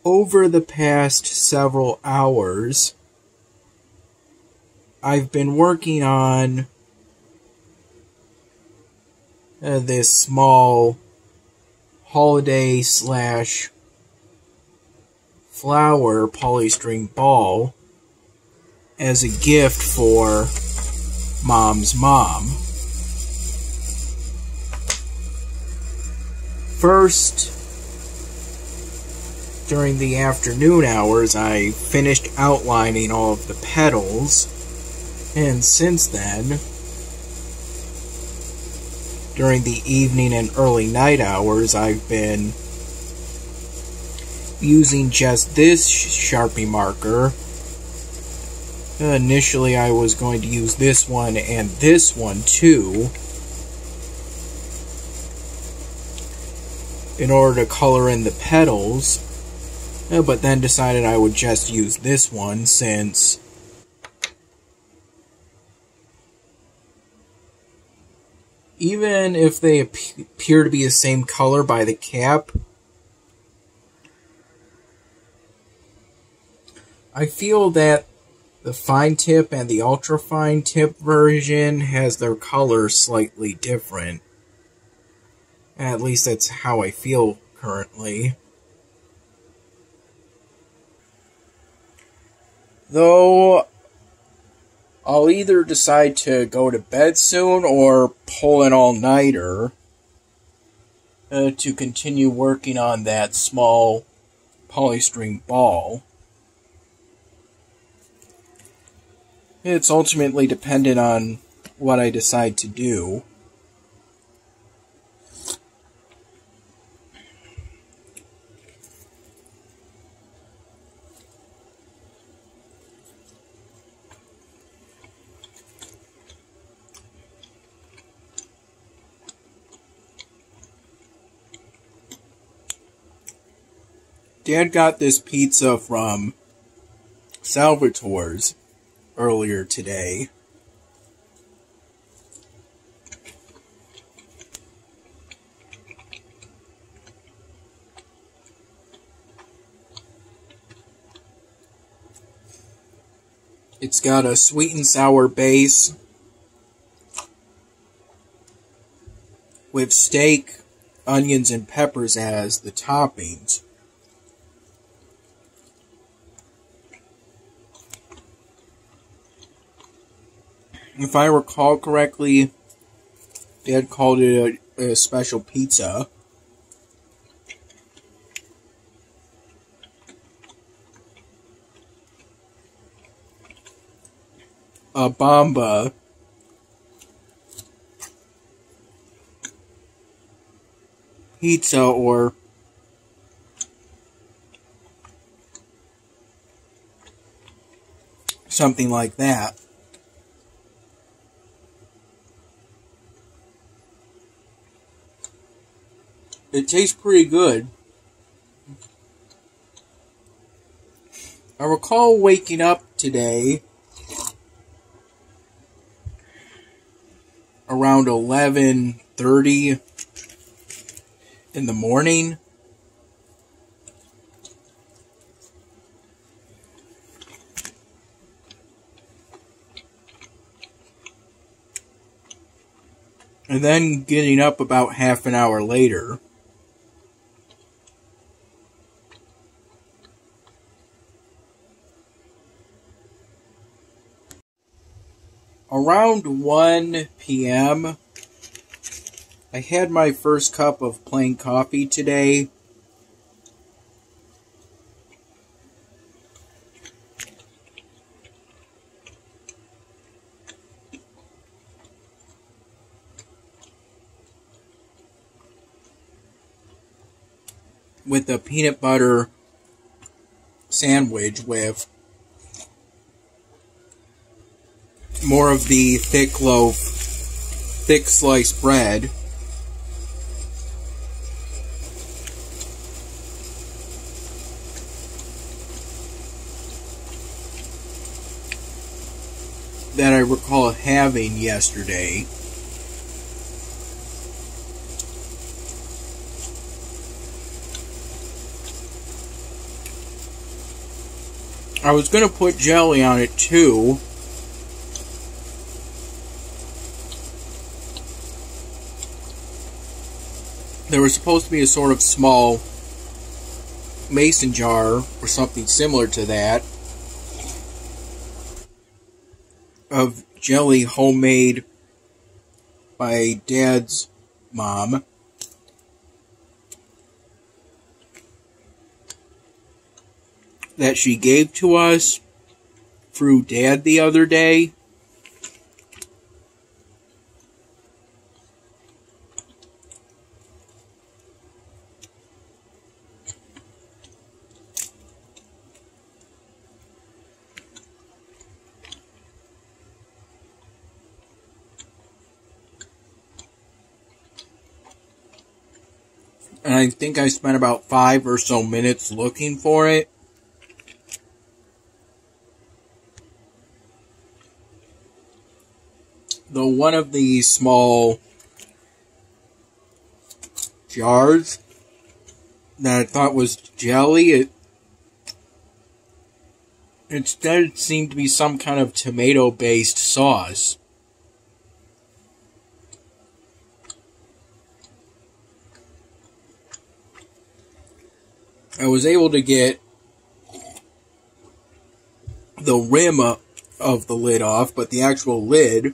over the past several hours, I've been working on this small holiday slash flower polystyrene ball as a gift for Mom's mom. First, during the afternoon hours, I finished outlining all of the petals, and since then, during the evening and early night hours, I've been using just this Sharpie marker. Initially, I was going to use this one and this one too, in order to color in the petals, but then decided I would just use this one since even if they appear to be the same color by the cap, I feel that the fine tip and the ultra fine tip version has their colors slightly different. At least that's how I feel currently. Though, I'll either decide to go to bed soon or pull an all-nighter to continue working on that small polystyrene ball. It's ultimately dependent on what I decide to do. Dad got this pizza from Salvatore's earlier today. It's got a sweet and sour base with steak, onions, and peppers as the toppings. If I recall correctly, Dad called it a special pizza. A bomba. Pizza or something like that. It tastes pretty good. I recall waking up today around 11:30 in the morning. And then getting up about half an hour later. Around 1 p.m., I had my first cup of plain coffee today. With a peanut butter sandwich with more of the thick loaf, thick sliced bread. That I recall having yesterday. I was going to put jelly on it too. There was supposed to be a sort of small mason jar or something similar to that of jelly homemade by Dad's mom. That she gave to us through Dad the other day. And I think I spent about 5 or so minutes looking for it. Though one of the small jars that I thought was jelly, it instead seemed to be some kind of tomato-based sauce. I was able to get the rim of the lid off, but the actual lid,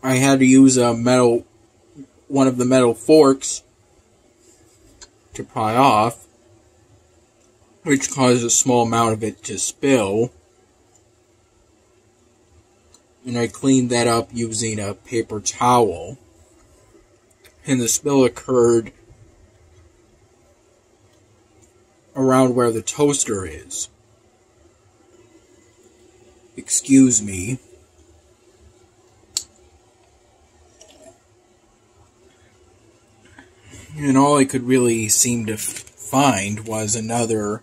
I had to use one of the metal forks to pry off, which caused a small amount of it to spill. And I cleaned that up using a paper towel. And the spill occurred around where the toaster is. Excuse me. And all I could really seem to find was another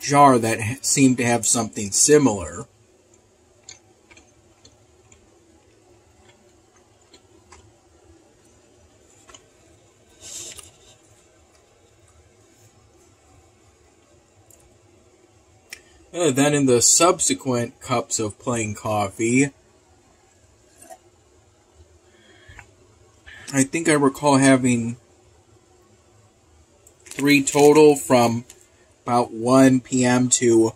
jar that seemed to have something similar. Then in the subsequent cups of plain coffee, I think I recall having 3 total from about 1 p.m. to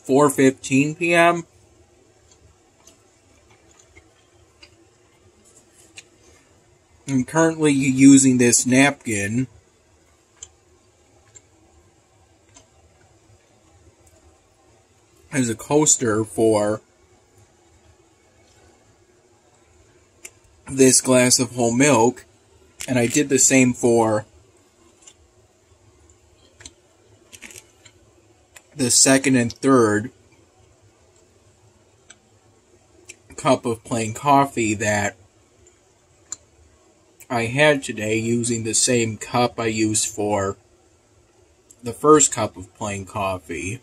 4:15 p.m. I'm currently using this napkin as a coaster for this glass of whole milk, and I did the same for the second and third cup of plain coffee that I had today, using the same cup I used for the first cup of plain coffee.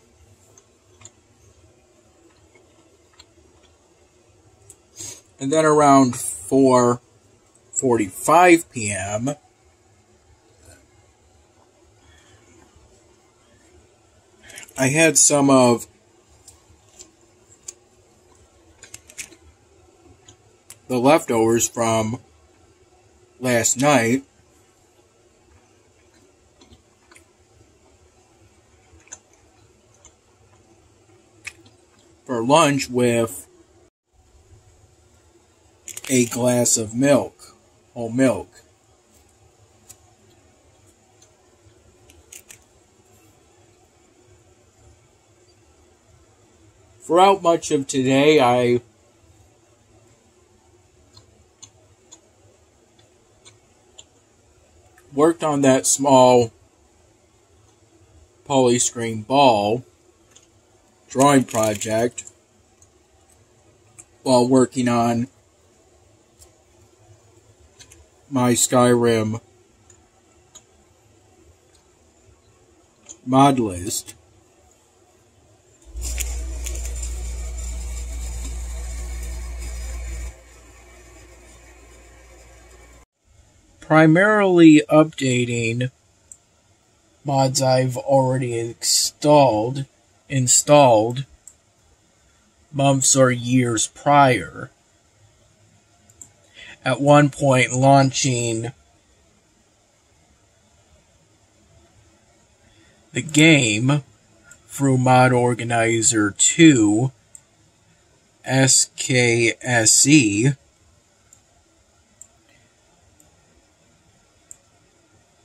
And then around 4:45 p.m., I had some of the leftovers from last night for lunch with a glass of milk, whole milk. Throughout much of today, I worked on that small polystyrene ball drawing project while working on my Skyrim mod list. primarily updating mods I've already installed months or years prior. At one point, launching the game through Mod Organizer 2, SKSE,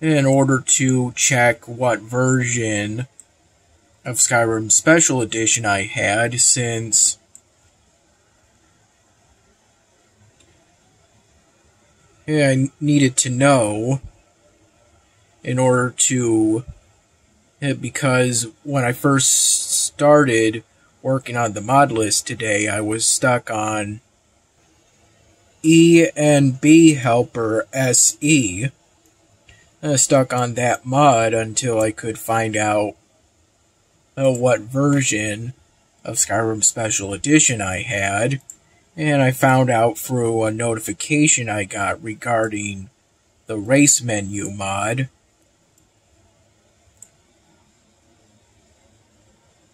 in order to check what version of Skyrim Special Edition I had, since I needed to know in order to, because when I first started working on the mod list today, I was stuck on ENB Helper SE. Stuck on that mod until I could find out what version of Skyrim Special Edition I had, and I found out through a notification I got regarding the race menu mod.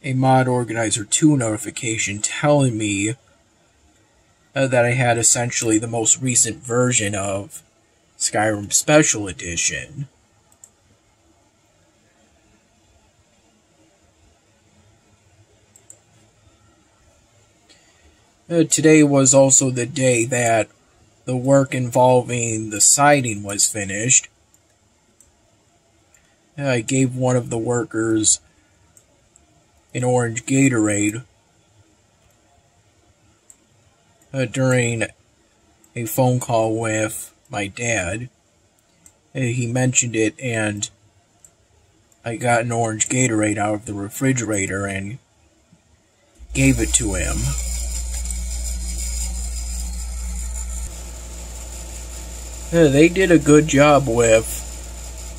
A Mod Organizer 2 notification telling me that I had essentially the most recent version of Skyrim Special Edition. Today was also the day that the work involving the siding was finished. I gave one of the workers an orange Gatorade during a phone call with my dad. He mentioned it, and I got an orange Gatorade out of the refrigerator and gave it to him. They did a good job with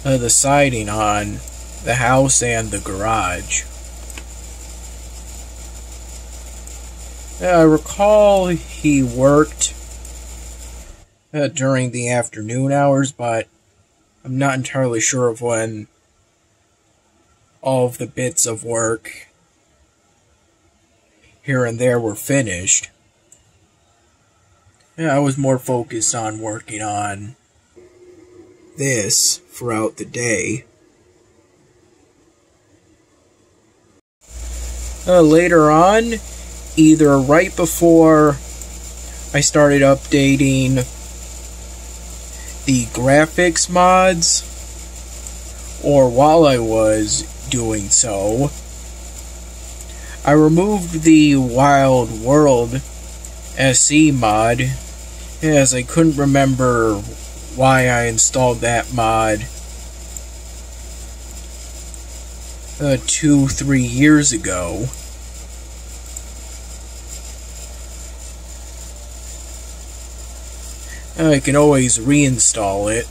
the siding on the house and the garage. I recall he worked during the afternoon hours, but I'm not entirely sure of when all of the bits of work here and there were finished. I was more focused on working on this throughout the day. Later on, either right before I started updating the graphics mods, or while I was doing so, I removed the Wild World SE mod, as I couldn't remember why I installed that mod 2-3 years ago. I can always reinstall it.